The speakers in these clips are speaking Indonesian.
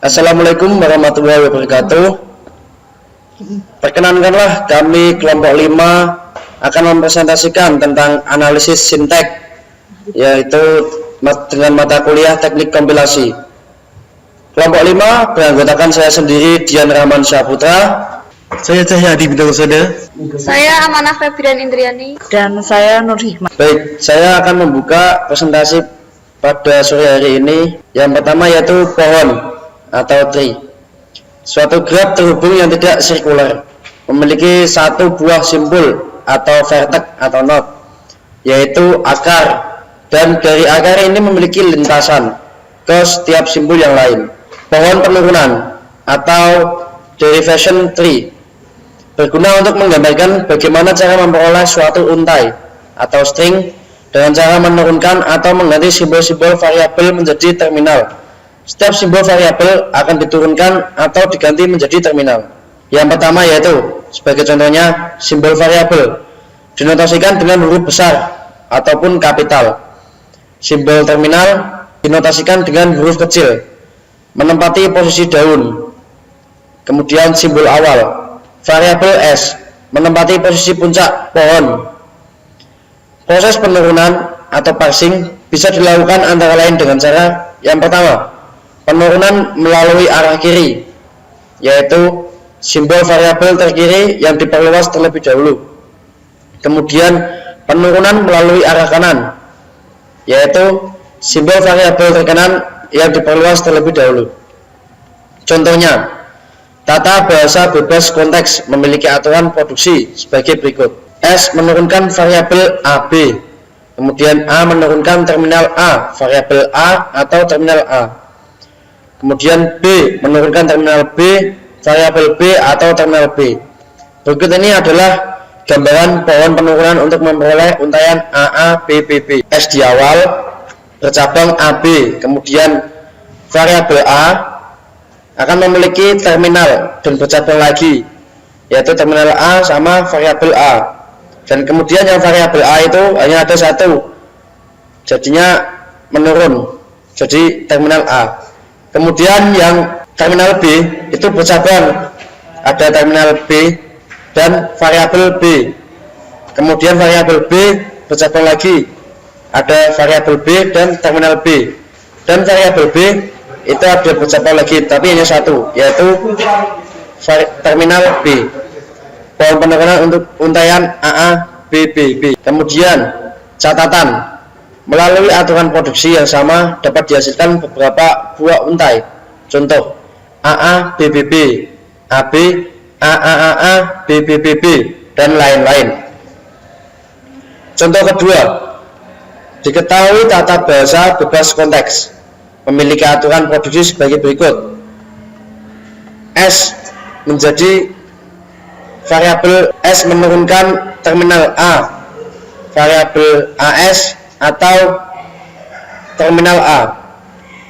Assalamualaikum warahmatullahi wabarakatuh. Perkenankanlah kami kelompok 5 akan mempresentasikan tentang analisis sintek, yaitu dengan mata kuliah teknik kompilasi. Kelompok 5 beranggotakan saya sendiri, Dian Rahman Syahputra. Saya Cahyadi Bintang Sada. Saya Amanah Febrian Indriani. Dan saya Nur Hikmah. Baik, saya akan membuka presentasi pada sore hari ini. Yang pertama yaitu pohon atau tree. Suatu graf terhubung yang tidak sirkular, memiliki satu buah simpul atau vertex atau node, yaitu akar, dan dari akar ini memiliki lintasan ke setiap simpul yang lain. Pohon penurunan atau derivation tree berguna untuk menggambarkan bagaimana cara memperoleh suatu untai atau string dengan cara menurunkan atau mengganti simbol-simbol variabel menjadi terminal. Setiap simbol variabel akan diturunkan atau diganti menjadi terminal. Yang pertama yaitu, sebagai contohnya, simbol variabel dinotasikan dengan huruf besar ataupun kapital. Simbol terminal dinotasikan dengan huruf kecil, menempati posisi daun. Kemudian simbol awal, variabel S, menempati posisi puncak pohon. Proses penurunan atau parsing bisa dilakukan antara lain dengan cara yang pertama, penurunan melalui arah kiri, yaitu simbol variabel terkiri yang diperluas terlebih dahulu. Kemudian penurunan melalui arah kanan, yaitu simbol variabel terkanan yang diperluas terlebih dahulu. Contohnya, tata bahasa bebas konteks memiliki aturan produksi sebagai berikut. S menurunkan variabel AB, kemudian A menurunkan terminal A, variabel A atau terminal A. Kemudian B menurunkan terminal B, variabel B atau terminal B. Berikut ini adalah gambaran pohon penurunan untuk memperoleh untaian AA, B, B, B. S di awal, bercabang AB, kemudian variabel A akan memiliki terminal dan bercabang lagi, yaitu terminal A sama variabel A. Dan kemudian yang variabel A itu hanya ada satu, jadinya menurun jadi terminal A. Kemudian yang terminal B itu bercabang, ada terminal B dan variabel B. Kemudian variabel B bercabang lagi, ada variabel B dan terminal B. Dan variabel B itu ada bercabang lagi, tapi hanya satu, yaitu terminal B. Pohon penurunan untuk untaian AA, B, B, B. Kemudian catatan, melalui aturan produksi yang sama dapat dihasilkan beberapa buah untai. Contoh, AA, B, B, B, AB, AA, B, B, B, B, dan lain-lain. Contoh kedua, diketahui tata bahasa bebas konteks memiliki aturan produksi sebagai berikut. S menjadi variabel S menurunkan terminal A, variabel AS atau terminal A.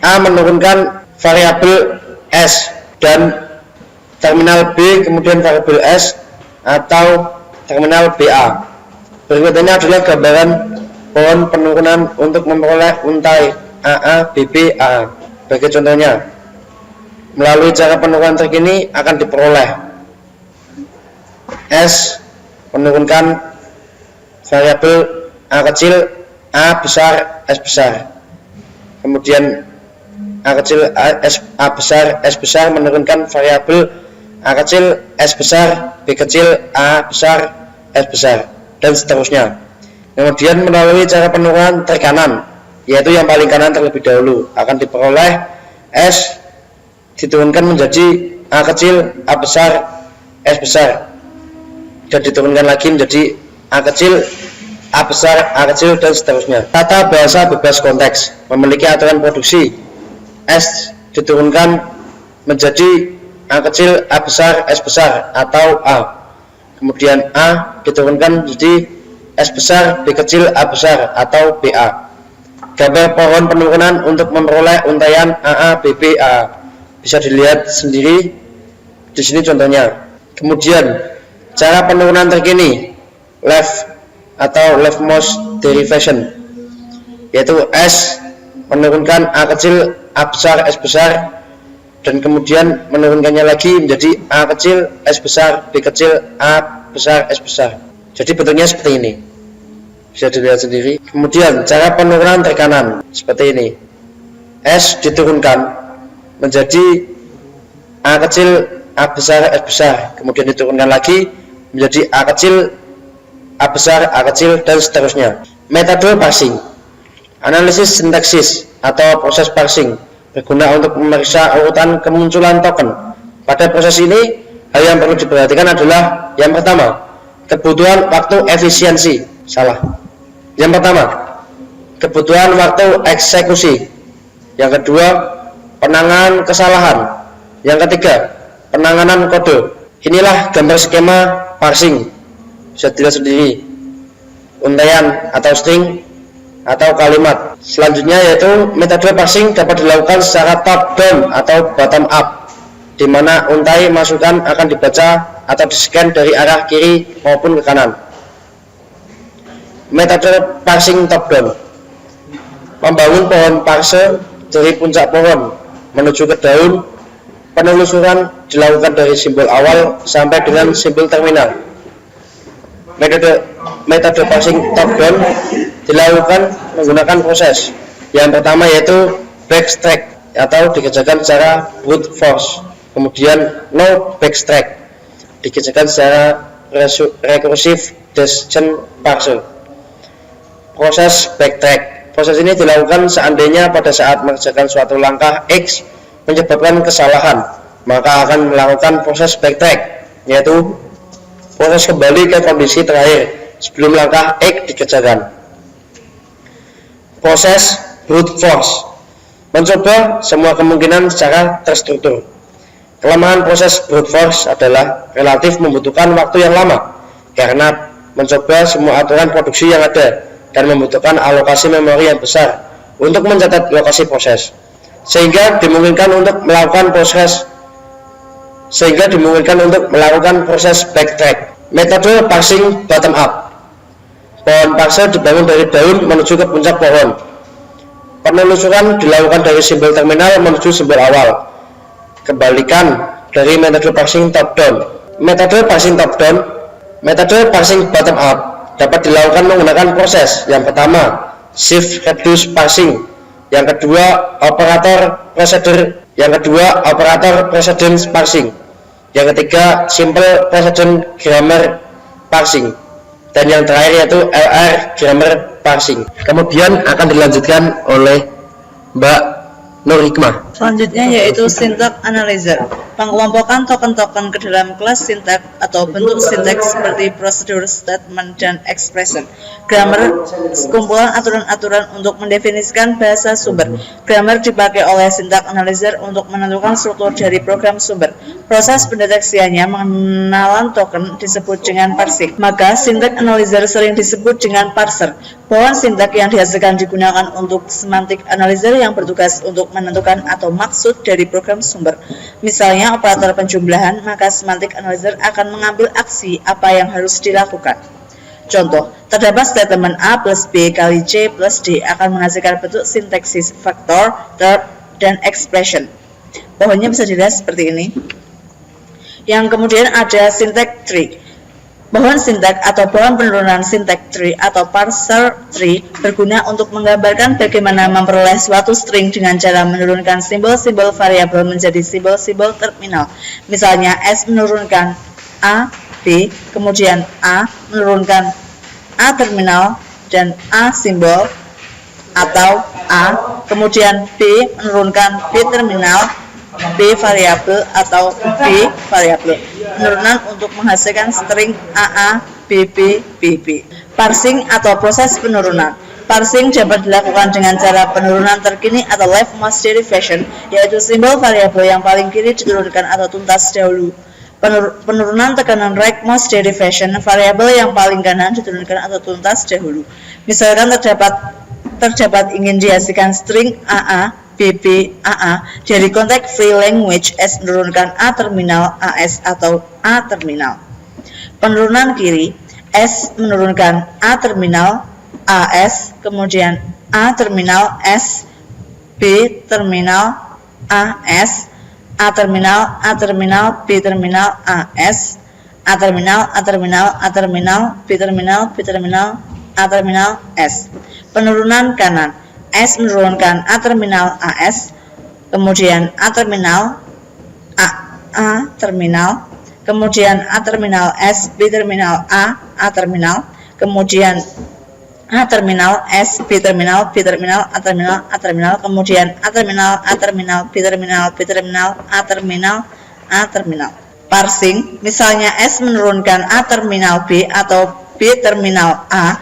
A menurunkan variabel S dan terminal B, kemudian variabel S atau terminal BA. Berikut ini adalah gambaran pohon penurunan untuk memperoleh untai AA, BB, AA. Bagi contohnya, melalui cara penurunan terkini akan diperoleh S menurunkan variabel A kecil, A besar, S besar. Kemudian A kecil, A besar, S besar menurunkan variabel A kecil, S besar, B kecil, A besar, S besar, dan seterusnya. Kemudian melalui cara penurunan terkanan, yaitu yang paling kanan terlebih dahulu, akan diperoleh S diturunkan menjadi A kecil, A besar, S besar, dan diturunkan lagi menjadi A kecil, A besar, A kecil, dan seterusnya. Tata bahasa bebas konteks memiliki aturan produksi. S diturunkan menjadi A kecil, A besar, S besar, atau A. Kemudian A diturunkan menjadi S besar, B kecil, A besar, atau BA. Gambar pohon penurunan untuk memperoleh untaian AA, BB, AA bisa dilihat sendiri di sini contohnya. Kemudian cara penurunan terkini, left atau leftmost derivation, yaitu S menurunkan A kecil, A besar, S besar, dan kemudian menurunkannya lagi menjadi A kecil S besar B kecil A besar S besar. Jadi bentuknya seperti ini, bisa dilihat sendiri. Kemudian cara penurunan tekanan seperti ini, S diturunkan menjadi A kecil A besar S besar, kemudian diturunkan lagi menjadi A kecil A besar A kecil dan seterusnya. Metode parsing, analisis sintaksis atau proses parsing berguna untuk memeriksa urutan kemunculan token. Pada proses ini, hal yang perlu diperhatikan adalah yang pertama, kebutuhan waktu efisiensi. Salah. Yang pertama, kebutuhan waktu eksekusi. Yang kedua, penanganan kesalahan. Yang ketiga, penanganan kode. Inilah gambar skema parsing. Bisa dilihat sendiri. Untaian atau string atau kalimat. Selanjutnya yaitu metode parsing dapat dilakukan secara top down atau bottom up, di mana untai masukan akan dibaca atau di-scan dari arah kiri maupun ke kanan. Metode parsing top down, membangun pohon parse dari puncak pohon menuju ke daun. Penelusuran dilakukan dari simbol awal sampai dengan simbol terminal. Metode parsing top down dilakukan menggunakan proses. Yang pertama yaitu backtrack atau dikerjakan secara brute force. Kemudian no backtrack dikerjakan secara recursive decision parser. Proses backtrack. Proses ini dilakukan seandainya pada saat mengerjakan suatu langkah X menyebabkan kesalahan, maka akan melakukan proses backtrack, yaitu proses kembali ke kondisi terakhir sebelum langkah X dikerjakan. Proses brute force, mencoba semua kemungkinan secara terstruktur. Kelemahan proses brute force adalah relatif membutuhkan waktu yang lama karena mencoba semua aturan produksi yang ada dan membutuhkan alokasi memori yang besar untuk mencatat lokasi proses, sehingga dimungkinkan untuk melakukan proses backtrack. Metode parsing bottom up. Pohon parse dibangun dari daun menuju ke puncak pohon. Penelusuran dilakukan dari simbol terminal menuju simbol awal. Kebalikan dari metode parsing top down. Metode parsing bottom up dapat dilakukan menggunakan proses. Yang pertama, shift reduce parsing. Yang kedua, operator precedence parsing. Yang ketiga, simple precedent grammar parsing. Dan yang terakhir yaitu LR grammar parsing. Kemudian akan dilanjutkan oleh Mbak Nur Hikmah. Selanjutnya yaitu syntax analyzer, pengelompokan token-token ke dalam kelas syntax atau bentuk sintaks seperti prosedur, statement, dan expression. Grammar, sekumpulan aturan-aturan untuk mendefinisikan bahasa sumber. Grammar dipakai oleh syntax analyzer untuk menentukan struktur dari program sumber. Proses pendeteksiannya pengenalan token disebut dengan parsing. Maka syntax analyzer sering disebut dengan parser. Pohon syntax yang dihasilkan digunakan untuk semantic analyzer yang bertugas untuk menentukan atau maksud dari program sumber. Misalnya operator penjumlahan, maka semantic analyzer akan mengambil aksi apa yang harus dilakukan. Contoh, terdapat statement A plus B kali C plus D akan menghasilkan bentuk sintaksis, faktor, verb, dan expression. Pohonnya bisa dilihat seperti ini. Yang kemudian ada syntax tree. Pohon sintak atau pohon penurunan syntax tree atau parser tree berguna untuk menggambarkan bagaimana memperoleh suatu string dengan cara menurunkan simbol-simbol variabel menjadi simbol-simbol terminal. Misalnya S menurunkan A, B, kemudian A menurunkan A terminal dan A simbol, atau A, kemudian B menurunkan B terminal, B variabel atau B variabel. Penurunan untuk menghasilkan string AA, BB, BB. Parsing atau proses penurunan. Parsing dapat dilakukan dengan cara penurunan terkini atau leftmost derivation, yaitu simbol variabel yang paling kiri diturunkan atau tuntas dahulu. Penurunan tekanan rightmost derivation, variabel yang paling kanan diturunkan atau tuntas dahulu. Misalkan terdapat ingin dihasilkan string AA, BB, AA dari konteks free language, S menurunkan A terminal, AS atau A terminal. Penurunan kiri, S menurunkan A terminal, AS, kemudian A terminal, S, B terminal, AS, A terminal, A terminal, B terminal, A S, A terminal, A terminal, A terminal, B terminal, B terminal, A terminal, S. Penurunan kanan, S menurunkan A terminal AS, kemudian A terminal A terminal, kemudian A terminal S, B terminal A terminal, kemudian A terminal S, B terminal, B terminal, A terminal, A terminal, kemudian A terminal, A terminal, B terminal, B terminal, A terminal, A terminal. Parsing, misalnya S menurunkan A terminal B atau B terminal A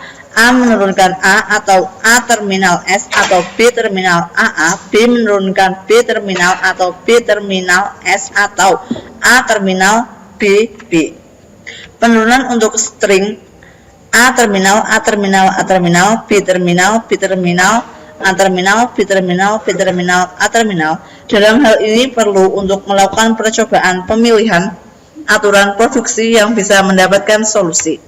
menurunkan A atau A terminal S atau B terminal AA, B menurunkan B terminal atau B terminal S atau A terminal B. Penurunan untuk string A terminal, A terminal, A terminal, B terminal, B terminal, A terminal, B terminal, B terminal, A terminal. Dalam hal ini perlu untuk melakukan percobaan pemilihan aturan produksi yang bisa mendapatkan solusi.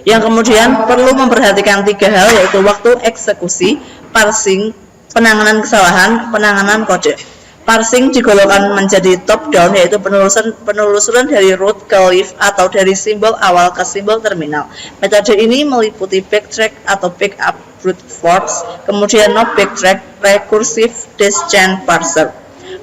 Yang kemudian perlu memperhatikan 3 hal, yaitu waktu eksekusi, parsing, penanganan kesalahan, penanganan kode. Parsing digolongkan menjadi top down, yaitu penelusuran dari root ke leaf atau dari simbol awal ke simbol terminal. Metode ini meliputi backtrack atau backup brute force, kemudian no backtrack recursive descent parser.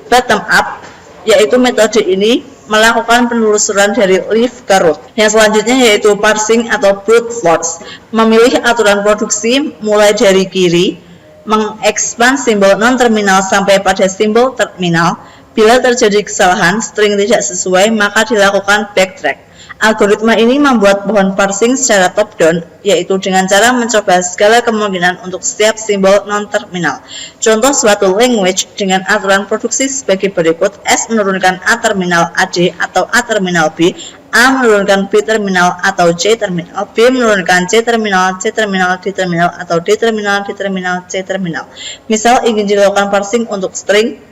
Bottom up, yaitu metode ini melakukan penelusuran dari leaf ke root. Yang selanjutnya yaitu parsing atau brute force, memilih aturan produksi mulai dari kiri, mengekspan simbol non-terminal sampai pada simbol terminal. Bila terjadi kesalahan, string tidak sesuai, maka dilakukan backtrack. Algoritma ini membuat pohon parsing secara top-down, yaitu dengan cara mencoba segala kemungkinan untuk setiap simbol non-terminal. Contoh suatu language dengan aturan produksi sebagai berikut: S menurunkan A terminal AD atau A terminal B, A menurunkan B terminal atau C terminal, B menurunkan C terminal, C terminal, D terminal, atau D terminal, D terminal, C terminal. Misal ingin dilakukan parsing untuk string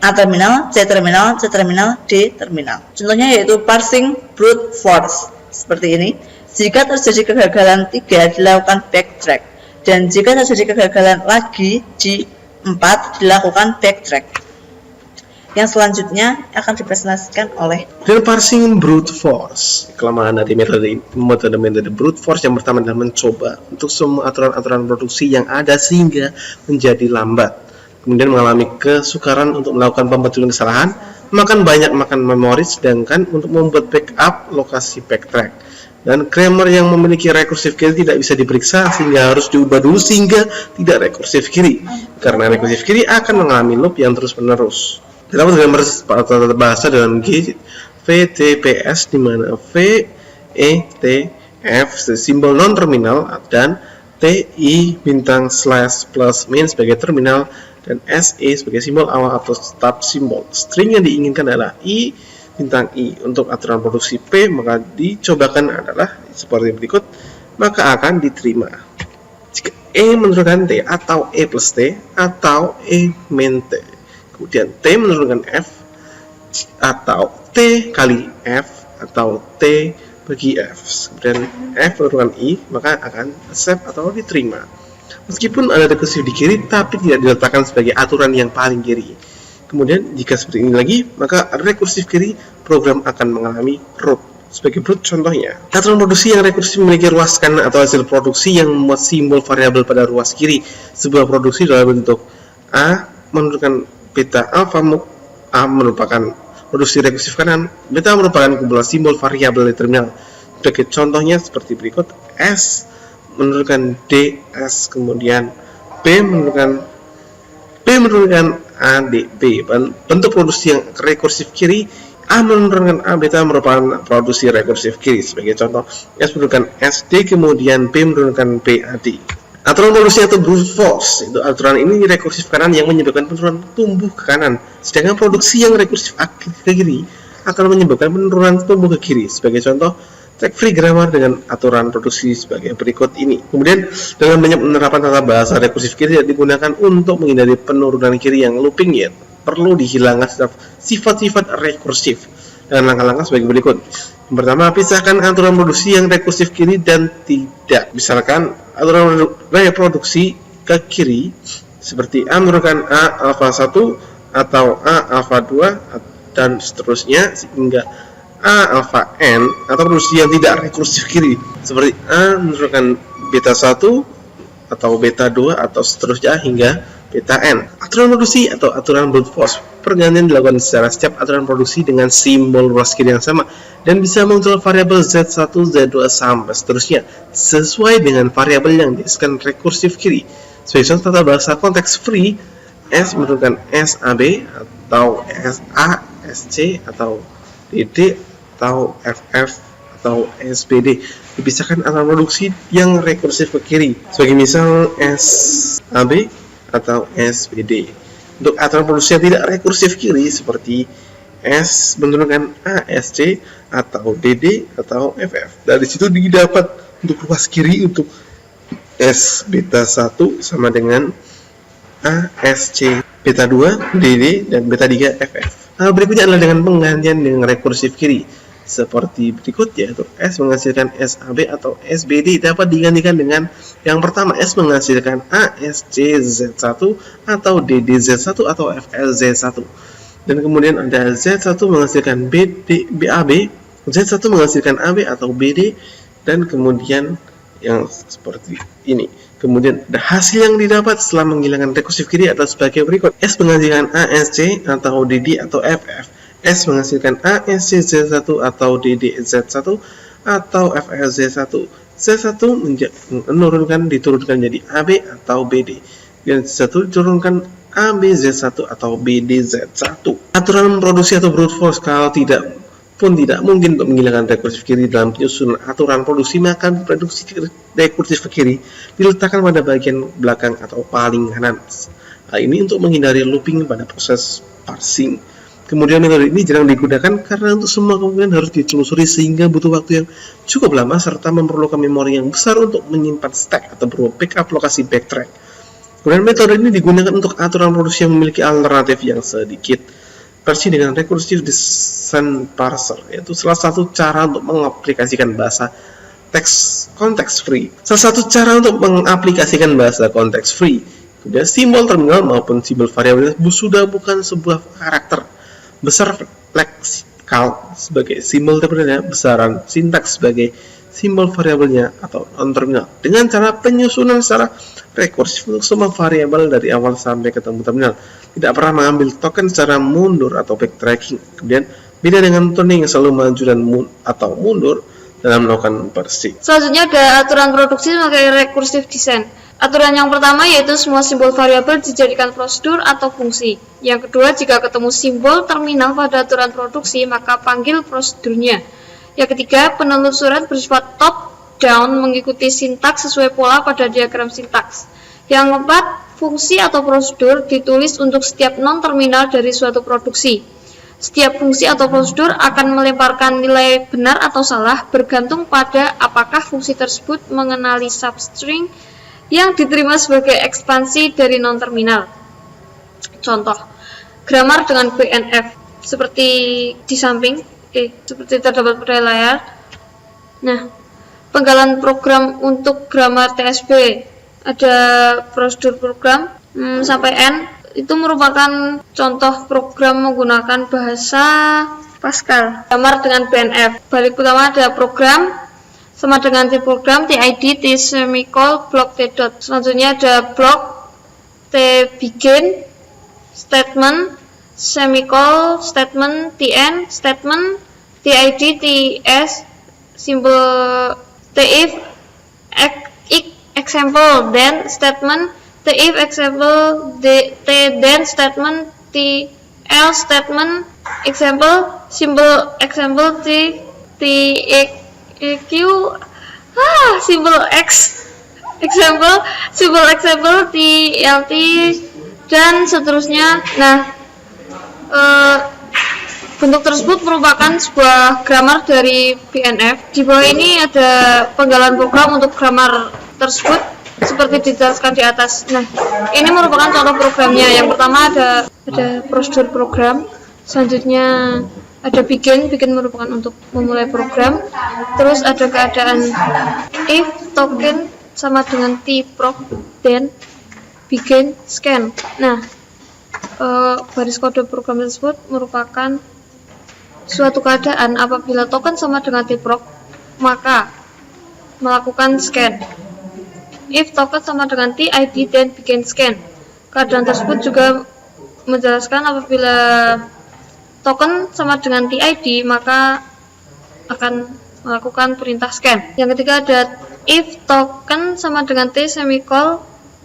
A terminal, C terminal, C terminal, D terminal. Contohnya yaitu parsing brute force seperti ini. Jika terjadi kegagalan 3, dilakukan backtrack, dan jika terjadi kegagalan lagi G4, dilakukan backtrack. Yang selanjutnya akan dipresentasikan oleh Dan parsing brute force. Kelemahan dari metode brute force yang pertama adalah mencoba untuk semua aturan-aturan produksi yang ada sehingga menjadi lambat. Kemudian mengalami kesukaran untuk melakukan pembetulan kesalahan, makan memori, sedangkan untuk membuat backup lokasi backtrack. Dan grammar yang memiliki recursive key tidak bisa diperiksa sehingga harus diubah dulu sehingga tidak recursive key. Karena recursive key akan mengalami loop yang terus-menerus. Terdapat grammar bahasa dalam G, VTPS, di mana V, E, T, F simbol non-terminal dan TI bintang slash plus min sebagai terminal dan SE sebagai simbol awal atau start simbol. String yang diinginkan adalah I bintang I. Untuk aturan produksi P, maka dicobakan adalah seperti berikut, maka akan diterima. Jika E menurunkan T atau E plus T atau E min T, kemudian T menurunkan F atau T kali F atau T bagi F, kemudian F menurunkan I, maka akan accept atau diterima. Meskipun ada recursive di kiri, tapi tidak diletakkan sebagai aturan yang paling kiri. Kemudian jika seperti ini lagi, maka recursive kiri program akan mengalami root. Sebagai root contohnya, aturan produksi yang rekursif memiliki ruas kanan atau hasil produksi yang memuat simbol variabel pada ruas kiri. Sebuah produksi dalam bentuk A menunjukkan beta alpha, A merupakan produksi rekursif kanan, beta merupakan kumpulan simbol variabel di terminal. Sebagai contohnya seperti berikut, S menurunkan D, S, kemudian B menurunkan A, D, B. Bentuk produksi yang rekursif kiri, A menurunkan A, beta merupakan produksi rekursif kiri. Sebagai contoh, S menurunkan S, D, kemudian B menurunkan B, A, D. Aturan produksi atau brute force, itu aturan ini rekursif kanan yang menyebabkan penurunan tumbuh ke kanan, sedangkan produksi yang rekursif ke kiri akan menyebabkan penurunan tumbuh ke kiri. Sebagai contoh, tag free grammar dengan aturan produksi sebagai berikut ini. Kemudian dalam banyak penerapan tata bahasa rekursif kiri tidak digunakan untuk menghindari penurunan kiri yang looping, ya perlu dihilangkan sifat-sifat rekursif dengan langkah-langkah sebagai berikut. Yang pertama, pisahkan aturan produksi yang rekursif kiri dan tidak. Misalkan aturan reproduksi ke kiri seperti A menurunkan A alpha 1 atau A alpha 2 dan seterusnya sehingga A alpha n atau produksi yang tidak rekursif kiri seperti A menurunkan beta 1 atau beta 2 atau seterusnya hingga beta n. Aturan produksi atau aturan brute force pergantian dilakukan secara setiap aturan produksi dengan simbol ruas kiri yang sama dan bisa muncul variabel Z1, Z2 sampai seterusnya sesuai dengan variabel yang diisikan rekursif kiri. Sebagai contoh tata bahasa konteks free, S menurunkan SAB atau SA, SC atau DD atau FF atau SBD dipisahkan antara produksi yang rekursif ke kiri sebagai misal SAB atau SBD. Untuk aturan produksi yang tidak rekursif kiri seperti S menurunkan ASC atau DD atau FF. Dari situ didapat untuk ruas kiri untuk S beta 1 sama dengan ASC beta 2 DD dan beta 3 FF. Berikutnya adalah dengan penggantian dengan rekursif kiri seperti berikut, yaitu S menghasilkan SAB atau SBD dapat digantikan dengan yang pertama S menghasilkan ASCZ1 atau DDZ1 atau FLZ1 dan kemudian ada Z1 menghasilkan BAB, Z1 menghasilkan AB atau BD dan kemudian yang seperti ini. Kemudian ada hasil yang didapat setelah menghilangkan rekursif kiri adalah sebagai berikut. S menghasilkan ASC atau DD atau FF. S menghasilkan ASCZ1 atau DDZ1 atau FLZ1. Z1 diturunkan jadi AB atau BD. Dan Z1 diturunkan ABZ1 atau BDZ1. Aturan produksi atau brute force kalau tidak mungkin untuk menghilangkan rekursif kiri dalam penyusunan aturan produksi, maka produksi rekursif ke kiri diletakkan pada bagian belakang atau paling kanan. Hal ini untuk menghindari looping pada proses parsing. Kemudian metode ini jarang digunakan karena untuk semua kemungkinan harus ditelusuri sehingga butuh waktu yang cukup lama serta memerlukan memori yang besar untuk menyimpan stack atau berupa backup lokasi backtrack. Kemudian metode ini digunakan untuk aturan produksi yang memiliki alternatif yang sedikit. Versi dengan recursive descent parser, yaitu salah satu cara untuk mengaplikasikan bahasa konteks free. Salah satu cara untuk mengaplikasikan bahasa konteks free. Kemudian simbol terminal maupun simbol variabel sudah bukan sebuah karakter besar leksikal sebagai simbol terminalnya, besaran sintaks sebagai simbol variabelnya atau non-terminal dengan cara penyusunan secara rekursif untuk semua variabel dari awal sampai ketemu terminal, tidak pernah mengambil token secara mundur atau backtracking. Kemudian beda dengan tuning yang selalu maju dan atau mundur dalam melakukan parsing. Selanjutnya ada aturan produksi sebagai recursive descent. Aturan yang pertama yaitu semua simbol variabel dijadikan prosedur atau fungsi. Yang kedua, jika ketemu simbol terminal pada aturan produksi, maka panggil prosedurnya. Yang ketiga, penelusuran bersifat top down mengikuti sintaks sesuai pola pada diagram sintaks. Yang keempat, fungsi atau prosedur ditulis untuk setiap non-terminal dari suatu produksi. Setiap fungsi atau prosedur akan melemparkan nilai benar atau salah bergantung pada apakah fungsi tersebut mengenali substring yang diterima sebagai ekspansi dari non-terminal. Contoh, grammar dengan BNF seperti di samping, seperti terdapat pada layar. Nah, penggalan program untuk grammar TSB, ada prosedur program sampai N, itu merupakan contoh program menggunakan bahasa Pascal. Grammar dengan BNF, balik utama ada program sama dengan T program, TID, T semicolon, block T dot. Selanjutnya ada block T begin, statement, semicolon, statement, TN, statement, TID, TS, simbol TIF, example, then, statement, TIF, example, T then, statement, TL, statement, example, simbol example, EQ, simbol X, example, simbol example, TLT, dan seterusnya. Nah, bentuk tersebut merupakan sebuah grammar dari BNF. Di bawah ini ada penggalan program untuk grammar tersebut seperti dijelaskan di atas. Nah, ini merupakan contoh programnya. Yang pertama ada prosedur program, selanjutnya ada begin merupakan untuk memulai program, terus ada keadaan if token sama dengan t proc, then begin scan. Nah, baris kode program tersebut merupakan suatu keadaan apabila token sama dengan tproc, maka melakukan scan. If token sama dengan TID, then begin scan. Keadaan tersebut juga menjelaskan apabila token sama dengan TID, maka akan melakukan perintah scan. Yang ketiga ada if token sama dengan T semicolon,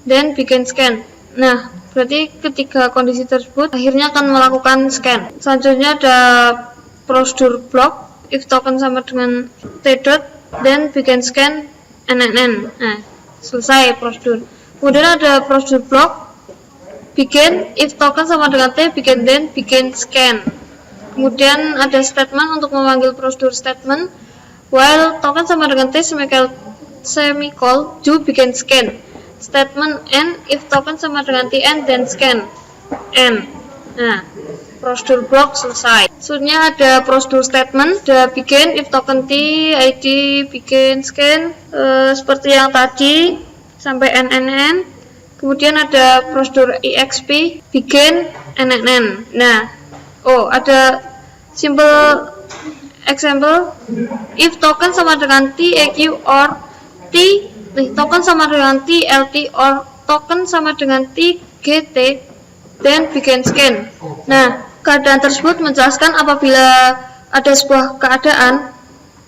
then begin scan. Nah, berarti ketika kondisi tersebut akhirnya akan melakukan scan. Selanjutnya ada prosedur block, if token sama dengan T dot, then begin scan NNN. Nah, selesai prosedur. Kemudian ada prosedur block, begin, if token sama dengan T, begin, then begin scan. Kemudian ada statement untuk memanggil prosedur statement, while token sama dengan T semicolon, do begin scan. Statement N, if token sama dengan TN, then scan N. Nah, prosedur block selesai. Selanjutnya ada prosedur statement, ada begin, if token T, ID, begin scan, seperti yang tadi sampai NNN. Kemudian ada prosedur EXP, begin, NNN. Nah, ada simple example, if token sama dengan T, EQ, or T, token sama dengan T, LT, or token sama dengan T, GT, then begin scan. Nah, keadaan tersebut menjelaskan apabila ada sebuah keadaan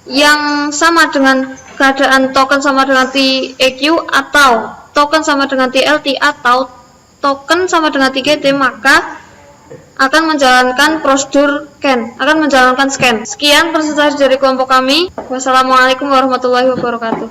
yang sama dengan keadaan token sama dengan T, EQ, atau token sama dengan TLT, atau token sama dengan TGT, maka akan menjalankan prosedur scan. Sekian presentasi dari kelompok kami. Wassalamualaikum warahmatullahi wabarakatuh.